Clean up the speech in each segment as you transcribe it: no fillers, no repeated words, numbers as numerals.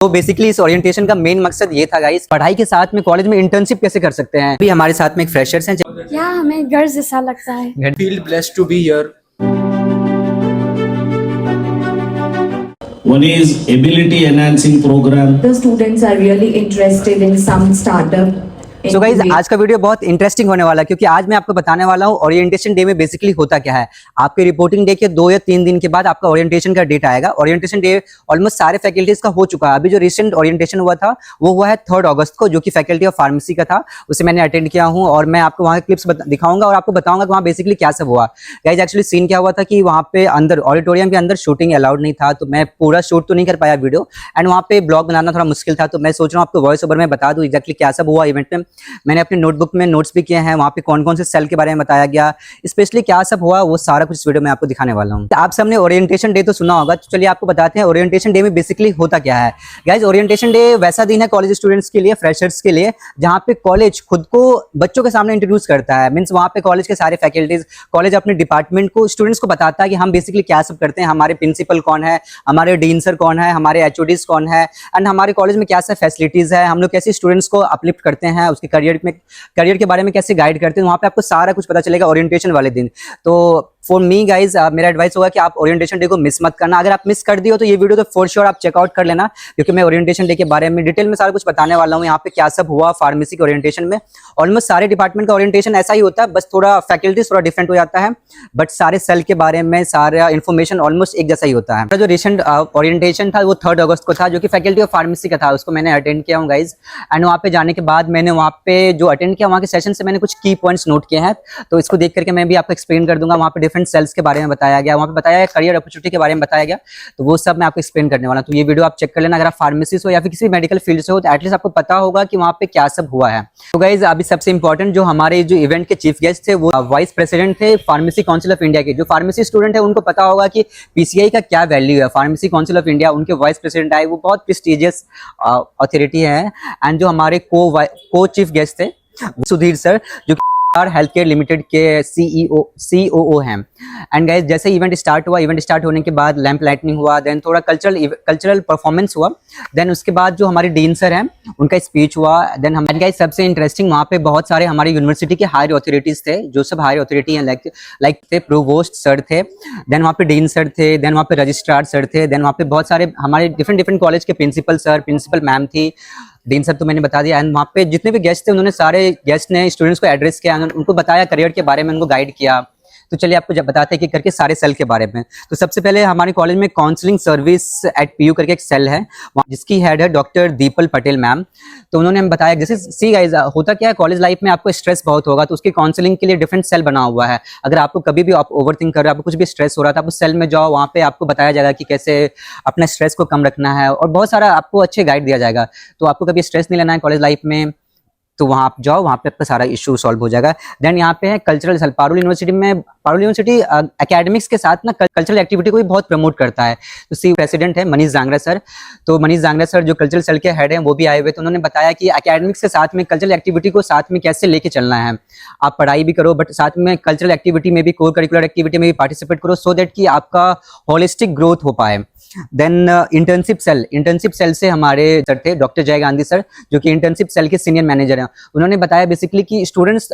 तो बेसिकली इस ओरिएंटेशन का मेन मकसद ये था गाइस, पढ़ाई के साथ में कॉलेज में इंटर्नशिप कैसे कर सकते हैं। अभी हमारे साथ में एक फ्रेशर्स हैं। यहाँ हमें गर्व जैसा लगता है। Feel blessed to be here. One is ability enhancing program. The students are really interested in some startup. So guys आज का वीडियो बहुत इंटरेस्टिंग होने वाला है, क्योंकि आज मैं आपको बताने वाला हूँ ओरिएंटेशन डे में बेसिकली होता क्या है। आपके रिपोर्टिंग डे के 2 या 3 दिन के बाद आपका ओरिएंटेशन का डेट आएगा। ओरिएंटेशन डे ऑलमोस्ट सारे फैकल्टीज का हो चुका है। अभी जो रिसेंट ओरिएंटेशन हुआ था वो हुआ है 3 अगस्त को, जो कि फैकल्टी ऑफ फार्मेसी का था। उसे मैंने अटेंड किया हूँ और मैं आपको वहाँ के क्लिप्स दिखाऊंगा और आपको बताऊंगा कि वहाँ बेसिकली क्या सब हुआ। गाइज एक्चुअली सीन क्या हुआ था कि वहाँ पे अंदर ऑडिटोरियम के अंदर शूटिंग अलाउड नहीं था, तो मैं पूरा शूट तो नहीं कर पाया वीडियो, एंड वहाँ पे ब्लॉग बनाना थोड़ा मुश्किल था। तो मैं सोच रहा हूँ आपको वॉइस ओवर में बता दूँ एक्जैक्टली क्या सब हुआ इवेंट में। मैंने अपने नोटबुक में नोट्स भी किए हैं, वहाँ पे कौन कौन से सेल के बारे में बताया गया, स्पेशली क्या सब हुआ, वो सारा कुछ इस वीडियो में आपको दिखाने वाला हूँ। आप सबने ओरिएंटेशन डे तो सुना होगा, तो चलिए आपको बताते हैं ओरिएंटेशन डे में बेसिकली होता क्या है। गाइज ओरिएंटेशन डे वैसा दिन है कॉलेज स्टूडेंट्स के लिए, फ्रेशर्स के लिए, जहाँ पे कॉलेज खुद को बच्चों के सामने इंट्रोड्यूस करता है। मीन्स वहाँ पे कॉलेज के सारे फैकल्टीज, कॉलेज अपने डिपार्टमेंट को स्टूडेंट्स को बताता है कि हम बेसिकली क्या सब करते हैं, हमारे प्रिंसिपल कौन है, हमारे डीन सर कौन है, हमारे एचओडीज कौन है, एंड हमारे कॉलेज में क्या सब फैसिलिटीज है, हम लोग कैसे स्टूडेंट्स को अपलिफ्ट करते हैं, उसके करियर के बारे में कैसे गाइड करते हैं। वहाँ पे आपको सारा कुछ पता चलेगा ओरिएंटेशन वाले दिन। तो फॉर मी गाइज मेरा एडवाइस होगा कि आप ओरिएंटेशन डे को मिस मत करना। अगर आप मिस कर दिए हो तो ये वीडियो तो फॉर श्योर आप चेकआउट कर लेना, क्योंकि मैं ओरिएंटेशन डे के बारे में डिटेल में सारा कुछ बताने वाला हूँ। यहाँ पे क्या सब हुआ फार्मेसी के ओरिएंटेशन में। ऑलमोस्ट सारे डिपार्टमेंट का ओरिएंटेशन ऐसा ही होता है, बस थोड़ा फैकल्टीज थोड़ा डिफरेंट हो जाता है, बट सारे सेल के बारे में सारा इन्फॉर्मेशन ऑलमोस्ट एक जैसा ही होता है। जो रिसेंट ओरिएंटेशन था वो 3 अगस्त को था, जो कि फैकल्टी ऑफ फार्मेसी का था। उसको मैंने अटेंड किया हूँ गाइज, एंड वहाँ पे जाने के बाद मैंने वहाँ पे जो अटेंड किया वहाँ के सेशन से मैंने कुछ की पॉइंट्स नोट किए हैं, तो इसको देख करके मैं भी आपको एक्सप्लेन कर दूंगा। वहाँ पे डिफरेंट सेल्स के बारे में बताया गया, वहाँ पे बताया गया करियर अपॉर्चुनिटी के बारे में बताया गया, तो वो सब मैं आपको एक्सप्लेन करने वाला हूँ। तो ये वीडियो आप चेक कर लेना। अगर आप फार्मेसिस्ट हो या फिर किसी मेडिकल फील्ड से हो तो एटलीस्ट आपको पता होगा कि वहाँ पे क्या सब हुआ है। तो गाइज अभी सबसे इंपॉर्टेंट जो हमारे जो इवेंट के चीफ गेस्ट थे वो वाइस प्रेसिडेंट थे फार्मेसी काउंसिल ऑफ इंडिया के। जो फार्मेसी स्टूडेंट है उनको पता होगा कि पीसीआई का क्या वैल्यू है। फार्मेसी काउंसिल ऑफ इंडिया उनके वाइस प्रेसिडेंट आए, वो बहुत प्रेस्टिजियस अथॉरिटी है। एंड जो हमारे को चीफ गेस्ट थे सुधीर सर, जो हेल्थ केयर लिमिटेड के सीईओ हैं। एंड गाइस जैसे इवेंट स्टार्ट हुआ, इवेंट स्टार्ट होने के बाद लैंप लाइटनिंग हुआ, देन थोड़ा कल्चरल परफॉर्मेंस हुआ, देन उसके बाद जो हमारे डीन सर हैं उनका स्पीच हुआ। देन हम गाइस सबसे इंटरेस्टिंग वहाँ पे बहुत सारे हमारे यूनिवर्सिटी के हायर अथॉरिटीज थे, जो सब हायर अथॉरिटी हैं, लाइक थे प्रोवोस्ट सर थे, देन वहाँ पे डीन सर थे, देन वहाँ पे रजिस्ट्रार सर थे, देन वहाँ पे बहुत सारे हमारे डिफरेंट कॉलेज के प्रिंसिपल सर, प्रिंसिपल मैम थी, डीन सर तो मैंने बता दिया। एंड वहाँ पे जितने भी गेस्ट थे उन्होंने सारे गेस्ट ने स्टूडेंट्स को एड्रेस किया, उनको बताया करियर के बारे में, उनको गाइड किया। तो चलिए आपको जब बताते हैं कि करके सारे सेल के बारे में। तो सबसे पहले हमारे कॉलेज में काउंसलिंग सर्विस एट पीयू करके एक सेल है, जिसकी हेड है डॉक्टर दीपल पटेल मैम। तो उन्होंने हमें बताया जैसे सी गाइज होता क्या है, कॉलेज लाइफ में आपको स्ट्रेस बहुत होगा, तो उसकी काउंसलिंग के लिए डिफरेंट सेल बना हुआ है। अगर आपको कभी भी आप ओवरथिंक कर रहे हो, आपको कुछ भी स्ट्रेस हो रहा था, आप उस सेल में जाओ, वहाँ पे आपको बताया जाएगा कि कैसे अपने स्ट्रेस को कम रखना है, और बहुत सारा आपको अच्छे गाइड दिया जाएगा। तो आपको कभी स्ट्रेस नहीं लेना है कॉलेज लाइफ में, तो वहाँ आप जाओ, वहाँ पे आपका सारा इशू सॉल्व हो जाएगा। देन यहाँ पे है cultural cell. Parul University academics के साथ ना कल्चरल एक्टिविटी को भी बहुत प्रमोट करता है। तो सी प्रेसिडेंट है मनीष जांगरा सर। तो मनीष जांगरा सर जो कल्चरल सेल के हेड हैं वो भी आए हुए, तो उन्होंने बताया कि एकेडमिक्स के साथ में कल्चरल एक्टिविटी को साथ में कैसे लेके चलना है। आप पढ़ाई भी करो बट साथ में कल्चरल एक्टिविटी में भी, को करिकुलर एक्टिविटी में भी पार्टिसिपेट करो, सो दैट कि आपका होलिस्टिक ग्रोथ हो पाए। देन इंटर्नशिप सेल से हमारे सर थे डॉक्टर जय गांधी सर, जो कि इंटर्नशिप सेल के सीनियर मैनेजर हैं। उन्होंने बताया बेसिकली कि स्टूडेंट्स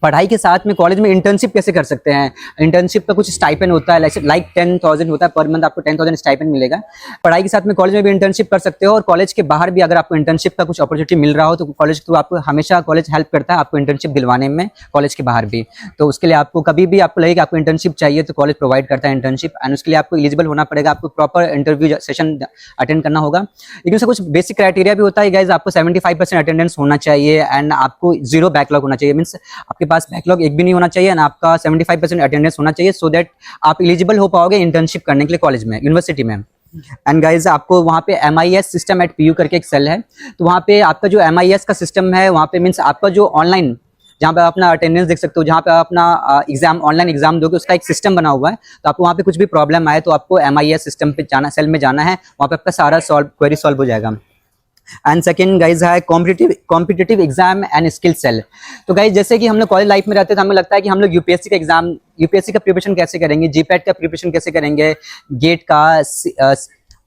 पढ़ाई के साथ में कॉलेज में इंटर्नशिप कैसे कर सकते हैं। इंटर्नशिप का कुछ स्टाइपेंड होता है, लाइक 10,000 होता है पर मंथ, आपको 10,000 स्टाइपेंड मिलेगा। पढ़ाई के साथ में कॉलेज में भी इंटर्नशिप कर सकते हो, और कॉलेज के बाहर भी अगर आपको इंटर्नशिप का कुछ अपॉर्चुनिटी मिल रहा हो तो कॉलेज तो आपको हमेशा कॉलेज हेल्प करता है आपको इंटर्नशिप दिलवाने में, कॉलेज के बाहर भी। तो उसके लिए आपको कभी भी आपको लगे कि आपको इंटर्नशिप चाहिए तो कॉलेज प्रोवाइड करता है इंटर्नशिप, एंड उसके लिए आपको एलिजिबल होना पड़ेगा, आपको प्रॉपर इंटरव्यू सेशन अटेंड करना होगा। लेकिन उसका कुछ बेसिक क्राइटेरिया भी होता है गाइज, आपको 75% अटेंडेंस होना चाहिए, एंड आपको 0 बैकलॉग होना चाहिए। मीन्स आपके पास बैकलॉग एक भी नहीं होना चाहिए, ना आपका 75% अटेंडेंस होना चाहिए, सो दैट आप एलिजिबल हो पाओगे इंटर्नशिप करने के लिए कॉलेज में, यूनिवर्सिटी में। एंड गाइज आपको वहाँ पे MIS सिस्टम एट पीयू करके एक सेल है, तो वहाँ पे आपका जो MIS का सिस्टम है, वहाँ पे मीन्स आपका जो ऑनलाइन, जहाँ पे आप अपना अटेंडेंस देख सकते हो, जहाँ पे आप अपना एग्जाम ऑनलाइन एग्जाम दोगे, उसका एक सिस्टम बना हुआ है। तो आपको वहाँ पे कुछ भी प्रॉब्लम आए तो आपको MIS सिस्टम पे जाना, सेल में जाना है, वहाँ पे आपका सारा क्वेरी सॉल्व हो जाएगा। एंड सेकंड गाइज है competitive exam and skill cell. तो गाइज जैसे कि हम लोग कॉलेज लाइफ में रहते हैं तो हमें लगता है कि हम लोग यूपीएससी का प्रिपरेशन कैसे करेंगे, जीपैट का प्रिपरेशन कैसे करेंगे, गेट का,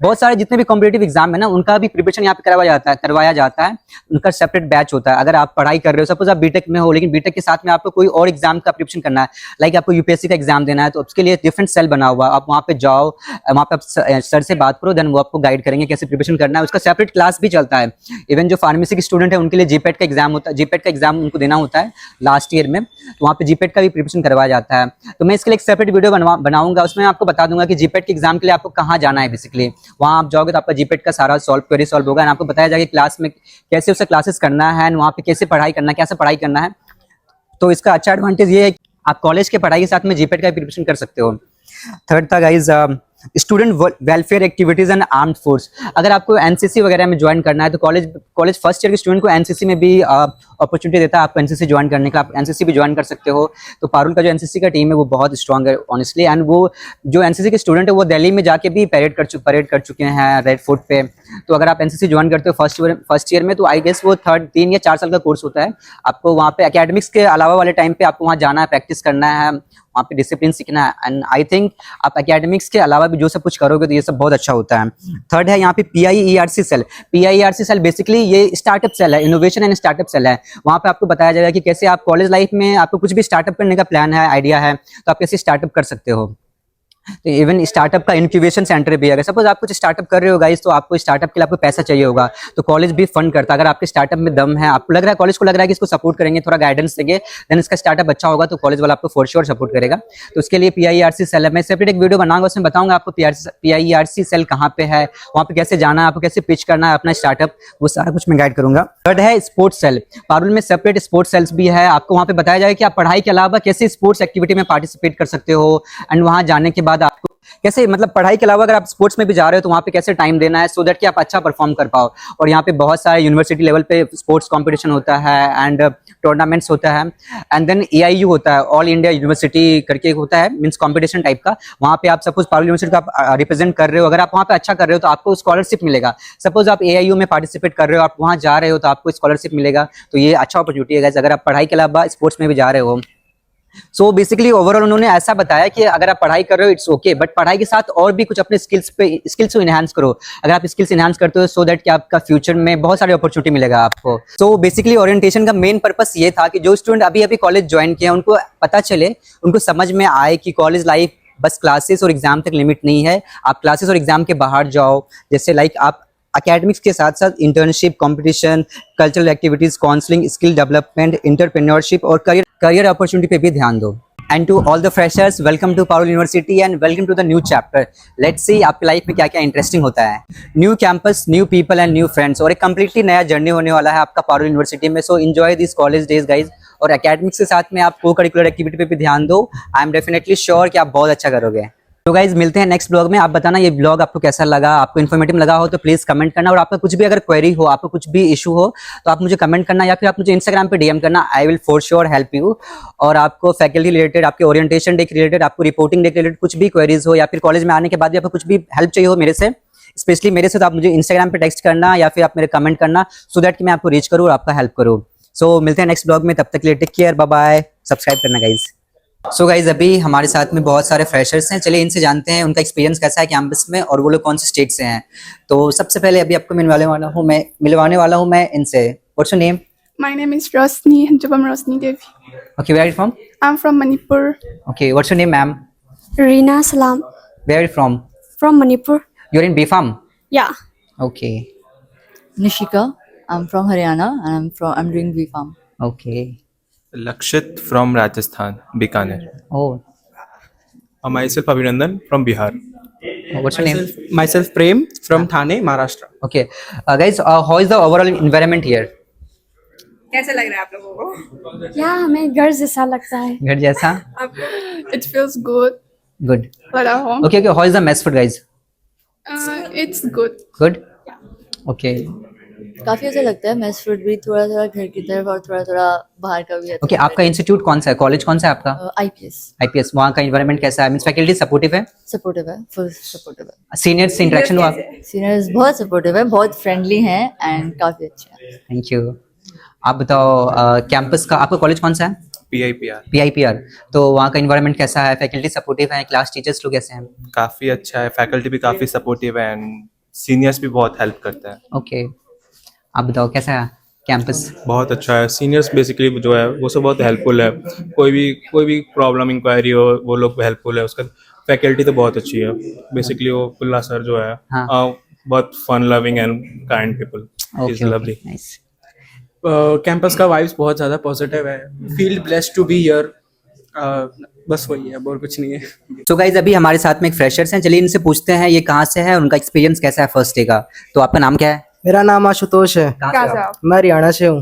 बहुत सारे जितने भी कॉम्पिटेटिव एग्जाम है ना, उनका भी प्रिपरेशन यहाँ पे करवाया जाता है। उनका सेपरेट बैच होता है। अगर आप पढ़ाई कर रहे हो, सपोज आप बीटेक में हो, लेकिन बीटेक के साथ में आपको कोई और एग्जाम का प्रिपरेशन करना है, लाइक आपको यूपीएससी का एग्जाम देना है, तो उसके लिए डिफरेंट सेल बना हुआ है। आप वहाँ पे जाओ, वहाँ पे आप सर से बात करो, देन वो आपको गाइड करेंगे कैसे प्रिपरेशन करना है। उसका सेपरेट क्लास भी चलता है। इवन जो फार्मेसी के स्टूडेंट है, उनके लिए जीपेट का एग्जाम होता है। जीपेट का एग्जाम उनको देना होता है लास्ट ईयर में, तो वहाँ पे जीपेट का भी प्रिपरेशन करवाया जाता है। तो मैं इसके लिए एक सेपरेट वीडियो बनाऊंगा, उसमें आपको बता दूंगा कि जीपेट के एग्जाम के लिए आपको कहाँ जाना है। बेसिकली वहाँ आप जाओगे तो आपका जीपेट का सारा क्वेरी सॉल्व होगा, आपको बताया जाएगा क्लास में कैसे उससे क्लासेस करना है, वहाँ पे कैसे पढ़ाई करना है, कैसे पढ़ाई करना है। तो इसका अच्छा एडवांटेज ये है कि आप कॉलेज के पढ़ाई के साथ में जीपेट का प्रिपरेशन कर सकते हो। थर्ड था guys student welfare activities and armed force. अगर आपको एनसीसी वगैरह में ज्वाइन करना है तो कॉलेज फर्स्ट ईयर के स्टूडेंट को एनसीसी में भी अपॉर्चुनिटी देता है आपको एनसीसी ज्वाइन करने का। आप एनसीसी भी ज्वाइन कर सकते हो। तो पारुल का जो एनसीसी का टीम है वो बहुत स्ट्रॉन्ग है ऑनेस्टली, एंड वो जो एनसीसी के स्टूडेंट है वो दिल्ली में जाके भी परेड कर चुके हैं रेड फोर्ट पे। तो अगर आप एनसीसी ज्वाइन करते हो फर्स्ट ईयर में, तो आई गेस वो 3 या 4 साल का कोर्स होता है। आपको वहाँ पे एकेडमिक्स के अलावा वाले टाइम पे आपको वहाँ जाना है, प्रैक्टिस करना है, वहाँ पे डिसिप्लिन सीखना है। एंड आई थिंक आप एकेडमिक्स के अलावा भी जो सब कुछ करोगे तो ये सब बहुत अच्छा होता है। थर्ड है यहाँ पे PIERC cell. PIERC cell basically ये स्टार्टअप सेल है, इनोवेशन एंड स्टार्टअप सेल है। वहाँ पे आपको बताया जाएगा कि कैसे आप कॉलेज लाइफ में आपको कुछ भी स्टार्टअप करने का प्लान है, आइडिया है, तो आप कैसे स्टार्टअप कर सकते हो। तो इवन स्टार्टअप का इंक्यूबेशन सेंटर भी है। अगर सपोज आप कुछ स्टार्टअप कर रहे हो गाइस, तो आपको स्टार्टअप के लिए आपको पैसा चाहिए होगा, तो कॉलेज भी फंड करता है। अगर आपके स्टार्टअप में दम है, आपको लग रहा है, कॉलेज को लग रहा है कि इसको सपोर्ट करेंगे, थोड़ा गाइडेंस देंगे, देन इसका स्टार्टअप अच्छा होगा, तो कॉलेज वाला आपको फॉर श्योर सपोर्ट करेगा। तो उसके लिए PIERC सेल है। मैं सेपरेट एक वीडियो बनाऊंगा, उसमें बताऊंगा आपको PIERC सेल कहाँ पे है, वहाँ पे कैसे जाना है, आपको कैसे पिच करना है अपना स्टार्टअप, वो सारा कुछ मैं गाइड करूंगा। थर्ड है स्पोर्ट्स सेल। पारुल में सेपरेट स्पोर्ट्स सेल्स भी है। आपको वहाँ पे बताया जाएगा कि आप पढ़ाई के अलावा कैसे स्पोर्ट्स एक्टिविटी में पार्टिसिपेट कर सकते हो, एंड वहाँ जाने के बाद आपको कैसे, मतलब पढ़ाई के अलावा अगर आप स्पोर्ट्स में भी जा रहे हो तो वहाँ पे कैसे टाइम देना है, सो दैट कि आप अच्छा परफॉर्म कर पाओ। और यहाँ पे बहुत सारे यूनिवर्सिटी लेवल पे स्पोर्ट्स कंपटीशन होता है, एंड टूर्नामेंट्स होता है, एंड देन AIU होता है, ऑल इंडिया यूनिवर्सिटी करके होता है, मींस कंपटीशन टाइप का। वहाँ पे आप सपोज पारुल यूनिवर्सिटी का आप रिप्रेजेंट कर रहे हो, अगर आप वहाँ पे अच्छा कर रहे हो तो आपको स्कॉलरशिप मिलेगा। सपोज आप AIU में पार्टिसिपेट कर रहे हो, आप वहाँ जा रहे हो तो आपको स्कॉलरशिप मिलेगा। तो ये अच्छा अपॉर्चुनिटी है अगर आप पढ़ाई के अलावा स्पोर्ट्स में भी जा रहे हो। सो बेसिकली ओवरऑल उन्होंने ऐसा बताया कि अगर आप पढ़ाई कर रहे हो इट्स ओके, बट पढ़ाई के साथ और भी कुछ अपने स्किल्स को इनहांस करो। अगर आप स्किल्स इनहांस करते हो, सो दैट कि आपका फ्यूचर में बहुत सारी अपॉर्चुनिटी मिलेगा आपको। सो बेसिकली ओरिएंटेशन का मेन पर्पस ये था कि जो स्टूडेंट अभी कॉलेज ज्वाइन किया उनको पता चले, उनको समझ में आए कि कॉलेज लाइफ बस क्लासेस और एग्जाम तक लिमिट नहीं है। आप क्लासेस और एग्जाम के बाहर जाओ, जैसे लाइक आप एकेडमिक्स के साथ साथ internship, competition, cultural activities, counselling, skill development, entrepreneurship और करियर अपॉर्चुनिटी पे भी ध्यान दो। And to all the freshers, welcome to Parul University and welcome to the new chapter. Let's see आपकी लाइफ में क्या क्या इंटरेस्टिंग होता है। New campus, new people and new friends, और एक कंप्लीटली नया जर्नी होने वाला है आपका पारुल यूनिवर्सिटी में। So enjoy this college days guys, और एकेडमिक्स के साथ में आप को करिकुलर एक्टिविटी पे भी ध्यान दो। आई एम डेफिनेटली श्योर कि आप बहुत अच्छा करोगे। तो गाइज मिलते हैं नेक्स्ट ब्लॉग में। आप बताना ये ब्लॉग आपको कैसा लगा, आपको इन्फॉर्मेटिव लगा हो तो प्लीज कमेंट करना, और आपका कुछ भी अगर क्वेरी हो, आपको कुछ भी इशू हो तो आप मुझे कमेंट करना, या फिर आप मुझे इंस्टाग्राम पे DM करना। I will for sure help you. और आपको फैकल्टी रिलेटेड, आपके ओरिएंटेशन डे के रिलेटेड, आपको रिपोर्टिंग डे के रिलेटेड कुछ भी क्वेरीज हो, या फिर कॉलेज में आने के बाद भी आपको कुछ भी हेल्प चाहिए हो मेरे से, स्पेशली मेरे से, तो आप मुझे इंस्टाग्राम पे टेक्स्ट करना या फिर आप मेरे कमेंट करना, सो दैट कि मैं आपको रीच करूँ और आपका हेल्प करूँ। सो मिलते हैं नेक्स्ट ब्लॉग में, तब तक के लिए take care, bye bye, subscribe करना गाइज। सो गाइज अभी हमारे साथ में बहुत सारे फ्रेशर्स हैं, चलिए इनसे जानते हैं उनका एक्सपीरियंस कैसा है कैंपस में, और वो लोग कौन से स्टेट से हैं। तो सबसे पहले अभी आपको मिलवाने वाला हूँ मैं इनसे। What's your name? My name is Rosni, Jubam Rosni Devi. Okay, where are you from? I'm from Manipur. Okay, what's your name, ma'am? Reena Salam Where are you from? from Manipur. You're in B.Pharm? Yeah. Okay. Nishika, I'm from Haryana and I'm doing B.Pharm. Okay. Lakshit from Rajasthan, Bikaner. Oh, Myself Abhinandan from Bihar. what's your name? Myself Prem from Thane, Maharashtra. Okay. Guys, how is the overall environment here? क्या हमें घर जैसा लगता है। घर जैसा? It feels good. Good. But at home, Okay, how is the mess food, guys? it's good. Good? Okay. काफी अच्छा लगता है। मेस फूड भी थोड़ा थोड़ा घर की तरफ और थोड़ा थोड़ा बाहर का भी है। Okay, आपका इंस्टीट्यूट कौन सा है, कॉलेज कौन सा है आपका? IPS IPS। वहाँ का इन्वायरमेंट कैसा है? मीन्स फैकल्टी सपोर्टिव है, सपोर्टिव है, फुल सपोर्टिव है। सीनियर से इंटरेक्शन हुआ? सीनियर्स बहुत सपोर्टिव है, बहुत फ्रेंडली हैं एंड काफी अच्छे हैं। Thank you. आप बताओ कैंपस का, आपका कॉलेज कौन सा है? PIPR। PIPR। तो वहाँ का इन्वायरमेंट कैसा है, फैकल्टी सपोर्टिव है, क्लास टीचर्स लोग कैसे हैं? काफ़ी अच्छा है, फैकल्टी भी काफ़ी सपोर्टिव है एंड सीनियर्स भी बहुत हेल्प करते हैं। ओके, आप बताओ कैसा है कैंपस? बहुत अच्छा है, सीनियर्स बेसिकली जो है वो सब बहुत हेल्पफुल है। कोई भी प्रॉब्लम इंक्वायरी हो वो लोग हेल्पफुल है। उसका फैकल्टी तो बहुत अच्छी है। बेसिकली वो पुल्ला सर जो है हाँ। बहुत fun loving and kind people, is lovely. Nice. Campus का वाइब्स बहुत ज़्यादा पॉजिटिव है. Feel blessed to be here. बस वही है, और कुछ नहीं है. तो गाइज अभी हमारे साथ में एक फ्रेशर्स हैं, चलिए इनसे पूछते हैं ये कहाँ से है, उनका एक्सपीरियंस कैसा है फर्स्ट डे का। तो आपका नाम क्या है? मेरा नाम आशुतोष है. कहाँ से आप? मैं हरियाणा से हूँ.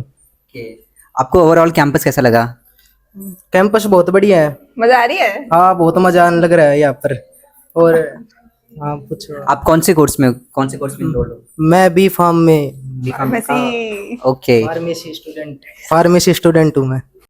आपको ओवरऑल कैंपस कैसा लगा? कैंपस बहुत बढ़िया है. मजा आ रही है? हाँ, बहुत मजा आने लग रहा है यहाँ पर. और हाँ, कुछ आप कौन से कोर्स में enrolled हो? मैं बी फार्म में फार्मेसी। ओके, फार्मेसी स्टूडेंट हूँ मैं.